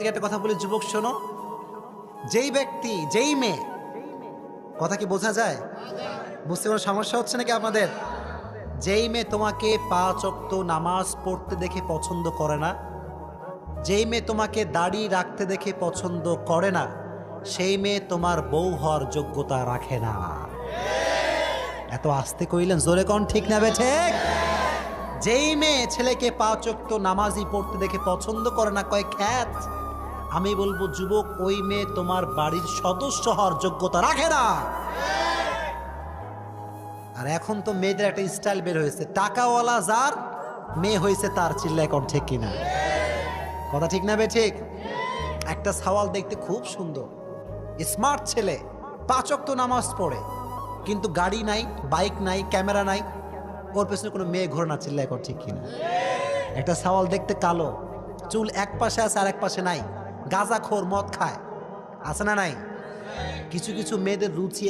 একটা কথা বলি যুবক, শোনো। যেই ব্যক্তি, যেই মেয়ে, কথা কি বোঝা যায়? বুঝতে কোনো সমস্যা হচ্ছে নাকি আপনাদের? যেই মেয়ে তোমাকে 5 ওয়াক্ত নামাজ পড়তে দেখে পছন্দ করে না, যেই মেয়ে তোমাকে দাড়ি রাখতে দেখে পছন্দ করে না, সেই মেয়ে তোমার বউ হওয়ার যোগ্যতা রাখে না। এত আস্তে কইলেন, জোরে কোন ঠিক না বেঠে? যেই মেয়ে ছেলেকে 5 ওয়াক্ত নামাজি পড়তে দেখে পছন্দ করে না, কয় খ্যাত, আমি বলবো যুবক, ওই মেয়ে তোমার বাড়ির সদস্য হওয়ার যোগ্যতা রাখে না। আর এখন তো মেয়েদের একটা স্টাইল বের হয়েছে, টাকাওয়ালা যার মেয়ে হয়েছে তার। চিল্লা এখন ঠিক কিনা? কথা ঠিক না বে ঠিক? একটা সওয়াল দেখতে খুব সুন্দর, স্মার্ট ছেলে, 5 ওয়াক্ত নামাজ পড়ে, কিন্তু গাড়ি নাই, বাইক নাই, ক্যামেরা নাই, ওর পেছনে কোনো মেয়ে ঘোরে না। চিল্লা এখন ঠিক কিনা? একটা সওয়াল দেখতে কালো, চুল এক পাশে আছে আর এক পাশে নাই, গাঁজাখোর, মদ খায়, আছে না নাই? কিছু কিছু মেয়েদের রুচি